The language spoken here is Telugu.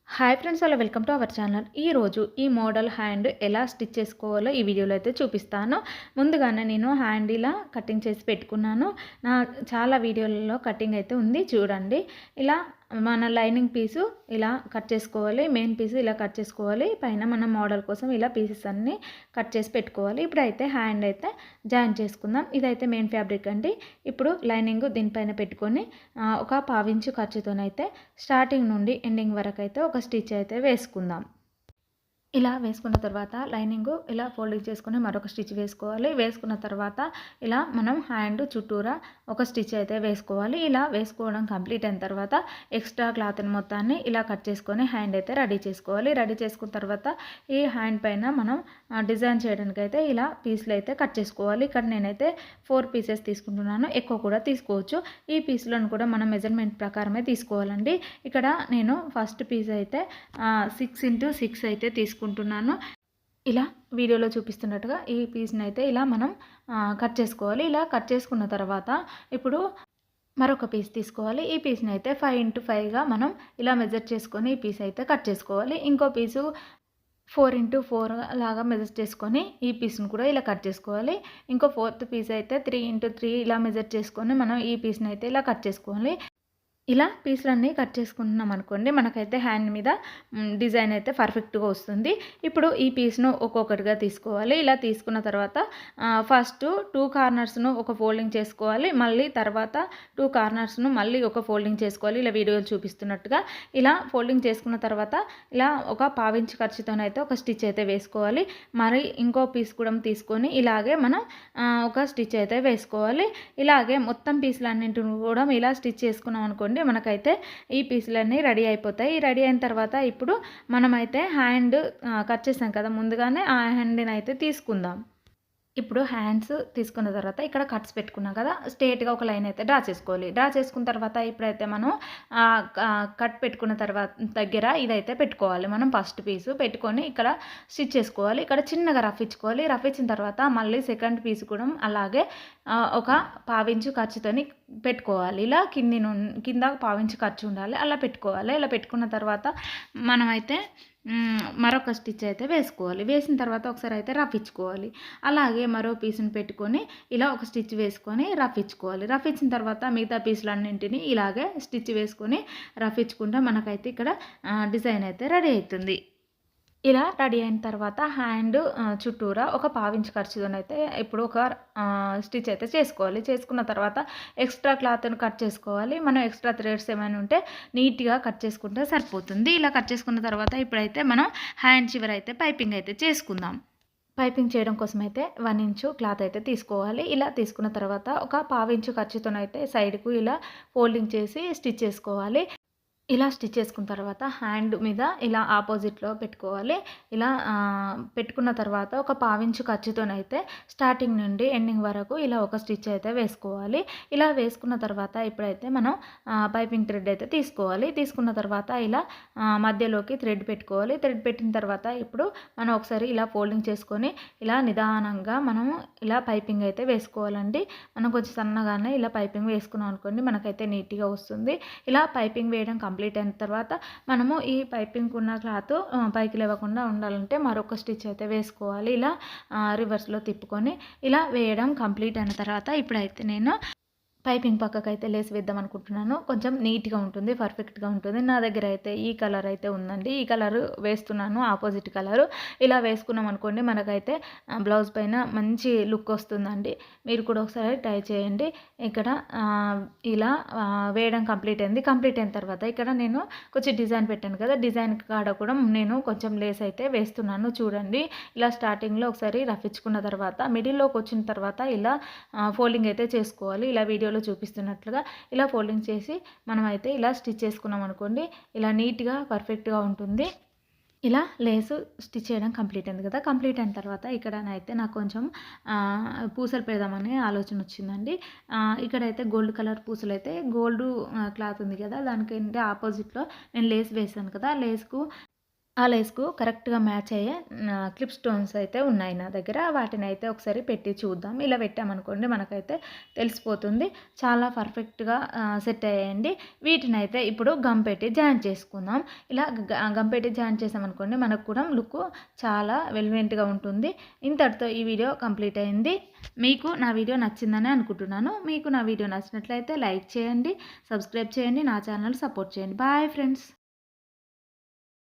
Hi friends, hello, welcome to our channel. ఈరోజు ఈ మోడల్ హ్యాండ్ ఎలా స్టిచ్ చేసుకోవాలో ఈ వీడియోలో అయితే చూపిస్తాను. ముందుగానే నేను హ్యాండ్ ఇలా కటింగ్ చేసి పెట్టుకున్నాను. చాలా వీడియోలలో కటింగ్ అయితే ఉంది, చూడండి. ఇలా మన లైనింగ్ పీసు ఇలా కట్ చేసుకోవాలి, మెయిన్ పీసు ఇలా కట్ చేసుకోవాలి, పైన మన మోడల్ కోసం ఇలా పీసెస్ అన్నీ కట్ చేసి పెట్టుకోవాలి. ఇప్పుడైతే హ్యాండ్ అయితే జాయిన్ చేసుకుందాం. ఇదైతే మెయిన్ ఫ్యాబ్రిక్ అండి. ఇప్పుడు లైనింగ్ దీనిపైన పెట్టుకొని ఒక పావించు ఖర్చుతోనైతే స్టార్టింగ్ నుండి ఎండింగ్ వరకు అయితే ఒక స్టిచ్ అయితే వేసుకుందాం. ఇలా వేసుకున్న తర్వాత లైనింగ్ ఇలా ఫోల్డింగ్ చేసుకుని మరొక స్టిచ్ వేసుకోవాలి. వేసుకున్న తర్వాత ఇలా మనం హ్యాండ్ చుట్టూరా ఒక స్టిచ్ అయితే వేసుకోవాలి. ఇలా వేసుకోవడం కంప్లీట్ అయిన తర్వాత ఎక్స్ట్రా క్లాత్ని మొత్తాన్ని ఇలా కట్ చేసుకొని హ్యాండ్ అయితే రెడీ చేసుకోవాలి. రెడీ చేసుకున్న తర్వాత ఈ హ్యాండ్ పైన మనం డిజైన్ చేయడానికి అయితే ఇలా పీస్లు అయితే కట్ చేసుకోవాలి. ఇక్కడ నేనైతే 4 పీసెస్ తీసుకుంటున్నాను, ఎక్కువ కూడా తీసుకోవచ్చు. ఈ పీస్లను కూడా మనం మెజర్మెంట్ ప్రకారమే తీసుకోవాలండి. ఇక్కడ నేను ఫస్ట్ పీస్ అయితే 6x6 అయితే తీసుకుంటున్నాను. ఇలా వీడియోలో చూపిస్తున్నట్టుగా ఈ పీస్ని అయితే ఇలా మనం కట్ చేసుకోవాలి. ఇలా కట్ చేసుకున్న తర్వాత ఇప్పుడు మరొక పీస్ తీసుకోవాలి. ఈ పీస్ని అయితే 5x5గా మనం ఇలా మెజర్ చేసుకొని ఈ పీస్ అయితే కట్ చేసుకోవాలి. ఇంకో పీసు 4x4 లాగా మెజర్ చేసుకొని ఈ పీస్ని కూడా ఇలా కట్ చేసుకోవాలి. ఇంకో 4th పీస్ అయితే 3x3 ఇలా మెజర్ చేసుకొని మనం ఈ పీస్ని అయితే ఇలా కట్ చేసుకోవాలి. ఇలా పీసులన్నీ కట్ చేసుకుంటున్నాం అనుకోండి, మనకైతే హ్యాండ్ మీద డిజైన్ అయితే పర్ఫెక్ట్గా వస్తుంది. ఇప్పుడు ఈ పీస్ను ఒక్కొక్కటిగా తీసుకోవాలి. ఇలా తీసుకున్న తర్వాత ఫస్ట్ 2 కార్నర్స్ను ఒక ఫోల్డింగ్ చేసుకోవాలి. మళ్ళీ తర్వాత 2 కార్నర్స్ను మళ్ళీ ఒక ఫోల్డింగ్ చేసుకోవాలి. ఇలా వీడియోలు చూపిస్తున్నట్టుగా ఇలా ఫోల్డింగ్ చేసుకున్న తర్వాత ఇలా ఒక పావించి ఖర్చుతోనైతే ఒక స్టిచ్ అయితే వేసుకోవాలి. మరి ఇంకో పీస్ కూడా తీసుకొని ఇలాగే మనం ఒక స్టిచ్ అయితే వేసుకోవాలి. ఇలాగే మొత్తం పీసులన్నింటిని కూడా ఇలా స్టిచ్ చేసుకున్నాం అనుకోండి, మనకైతే ఈ పీసులన్నీ రెడీ అయిపోతాయి. రెడీ అయిన తర్వాత ఇప్పుడు మనమైతే హ్యాండ్ కట్ చేసాం కదా ముందుగానే, ఆ హ్యాండ్ని అయితే తీసుకుందాం. ఇప్పుడు హ్యాండ్స్ తీసుకున్న తర్వాత ఇక్కడ కట్స్ పెట్టుకున్నాం కదా, స్ట్రేట్గా ఒక లైన్ అయితే డ్రా చేసుకోవాలి. డ్రా చేసుకున్న తర్వాత ఇప్పుడైతే మనం కట్ పెట్టుకున్న తర్వాత దగ్గర ఇదైతే పెట్టుకోవాలి. మనం ఫస్ట్ పీసు పెట్టుకొని ఇక్కడ స్టిచ్ చేసుకోవాలి. ఇక్కడ చిన్నగా రఫ్ ఇచ్చుకోవాలి. రఫ్ ఇచ్చిన తర్వాత మళ్ళీ సెకండ్ పీస్ కూడా అలాగే ఒక పావించు ఖర్చుతోని పెట్టుకోవాలి. ఇలా కింద పావించు ఖర్చు ఉండాలి, అలా పెట్టుకోవాలి. ఇలా పెట్టుకున్న తర్వాత మనమైతే మరొక స్టిచ్ అయితే వేసుకోవాలి. వేసిన తర్వాత ఒకసారి అయితే రఫ్ ఇచ్చుకోవాలి. అలాగే మరో పీస్ని పెట్టుకొని ఇలా ఒక స్టిచ్ వేసుకొని రఫ్ ఇచ్చుకోవాలి. రఫ్ ఇచ్చిన తర్వాత మిగతా పీసులన్నింటినీ ఇలాగే స్టిచ్ వేసుకొని రఫ్ ఇచ్చుకుంటే మనకైతే ఇక్కడ డిజైన్ అయితే రెడీ అవుతుంది. ఇలా రెడీ అయిన తర్వాత హ్యాండ్ చుట్టూరా ఒక పావించి ఖర్చుతోనైతే ఇప్పుడు ఒక స్టిచ్ అయితే చేసుకోవాలి. చేసుకున్న తర్వాత ఎక్స్ట్రా క్లాత్ని కట్ చేసుకోవాలి. మనం ఎక్స్ట్రా థ్రెడ్స్ ఏమైనా ఉంటే నీట్గా కట్ చేసుకుంటే సరిపోతుంది. ఇలా కట్ చేసుకున్న తర్వాత ఇప్పుడైతే మనం హ్యాండ్ చివర అయితే పైపింగ్ అయితే చేసుకుందాం. పైపింగ్ చేయడం కోసం అయితే 1 ఇంచు క్లాత్ అయితే తీసుకోవాలి. ఇలా తీసుకున్న తర్వాత ఒక పావించు ఖర్చుతోనైతే సైడ్కు ఇలా ఫోల్డింగ్ చేసి స్టిచ్ చేసుకోవాలి. ఇలా స్టిచ్ చేసుకున్న తర్వాత హ్యాండ్ మీద ఇలా ఆపోజిట్లో పెట్టుకోవాలి. ఇలా పెట్టుకున్న తర్వాత ఒక పావించు ఖర్చుతోనైతే స్టార్టింగ్ నుండి ఎండింగ్ వరకు ఇలా ఒక స్టిచ్ అయితే వేసుకోవాలి. ఇలా వేసుకున్న తర్వాత ఇప్పుడైతే మనం పైపింగ్ థ్రెడ్ అయితే తీసుకోవాలి. తీసుకున్న తర్వాత ఇలా మధ్యలోకి థ్రెడ్ పెట్టుకోవాలి. థ్రెడ్ పెట్టిన తర్వాత ఇప్పుడు మనం ఒకసారి ఇలా ఫోల్డింగ్ చేసుకొని ఇలా నిదానంగా మనం ఇలా పైపింగ్ అయితే వేసుకోవాలండి. మనం కొంచెం సన్నగానే ఇలా పైపింగ్ వేసుకున్నాం అనుకోండి, మనకైతే నీట్గా వస్తుంది. ఇలా పైపింగ్ వేయడం కంప్లీట్ అయిన తర్వాత మనము ఈ పైపింగ్ ఉన్న క్లాత్ పైకి లేవకుండా ఉండాలంటే మరొక స్టిచ్ అయితే వేసుకోవాలి. ఇలా రివర్స్లో తిప్పుకొని ఇలా వేయడం కంప్లీట్ అయిన తర్వాత ఇప్పుడైతే నేను పైపింగ్ పక్కకు అయితే లేస్ వేద్దాం అనుకుంటున్నాను. కొంచెం నీట్గా ఉంటుంది, పర్ఫెక్ట్గా ఉంటుంది. నా దగ్గర అయితే ఈ కలర్ అయితే ఉందండి, ఈ కలర్ వేస్తున్నాను, ఆపోజిట్ కలరు. ఇలా వేసుకున్నాం అనుకోండి, మనకైతే బ్లౌజ్ పైన మంచి లుక్ వస్తుందండి. మీరు కూడా ఒకసారి ట్రై చేయండి. ఇక్కడ ఇలా వేయడం కంప్లీట్ అయింది. కంప్లీట్ అయిన తర్వాత ఇక్కడ నేను కొంచెం డిజైన్ పెట్టాను కదా, డిజైన్ కాడ కూడా నేను కొంచెం లేస్ అయితే వేస్తున్నాను. చూడండి, ఇలా స్టార్టింగ్లో ఒకసారి రఫ్ ఇచ్చుకున్న తర్వాత మిడిల్లోకి వచ్చిన తర్వాత ఇలా ఫోల్డింగ్ అయితే చేసుకోవాలి. ఇలా వీడియోలో చూపిస్తున్నట్లుగా ఇలా ఫోల్డింగ్ చేసి మనమైతే ఇలా స్టిచ్ చేసుకున్నాం అనుకోండి, ఇలా నీట్గా పర్ఫెక్ట్గా ఉంటుంది. ఇలా లేసు స్టిచ్ చేయడం కంప్లీట్ అయింది కదా. కంప్లీట్ అయిన తర్వాత ఇక్కడనైతే నాకు కొంచెం పూసలు పెడదామని ఆలోచన వచ్చిందండి. ఇక్కడైతే గోల్డ్ కలర్ పూసలు అయితే గోల్డ్ క్లాత్ ఉంది కదా, దానికంటే ఆపోజిట్లో నేను లేస్ వేసాను కదా, లేస్కు ఆ లేస్‌కు కరెక్ట్‌గా మ్యాచ్ అయ్యే క్లిప్ స్టోన్స్ అయితే ఉన్నాయి నా దగ్గర. వాటినైతే ఒకసారి పెట్టి చూద్దాం. ఇలా పెట్టామనుకోండి మనకైతే తెలిసిపోతుంది. చాలా పర్ఫెక్ట్‌గా సెట్ అయ్యాయండి. వీటినైతే ఇప్పుడు గమ్ పెట్టి జాయిన్ చేసుకుందాం. ఇలా గమ్ పెట్టి జాయిన్ చేసామనుకోండి మనకు కూడా లుక్ చాలా వెల్వెంట్‌గా ఉంటుంది. ఇంతటితో ఈ వీడియో కంప్లీట్ అయింది. మీకు నా వీడియో నచ్చిందని అనుకుంటున్నాను. మీకు నా వీడియో నచ్చినట్లయితే లైక్ చేయండి, సబ్స్క్రైబ్ చేయండి, నా ఛానల్ సపోర్ట్ చేయండి. Bye friends.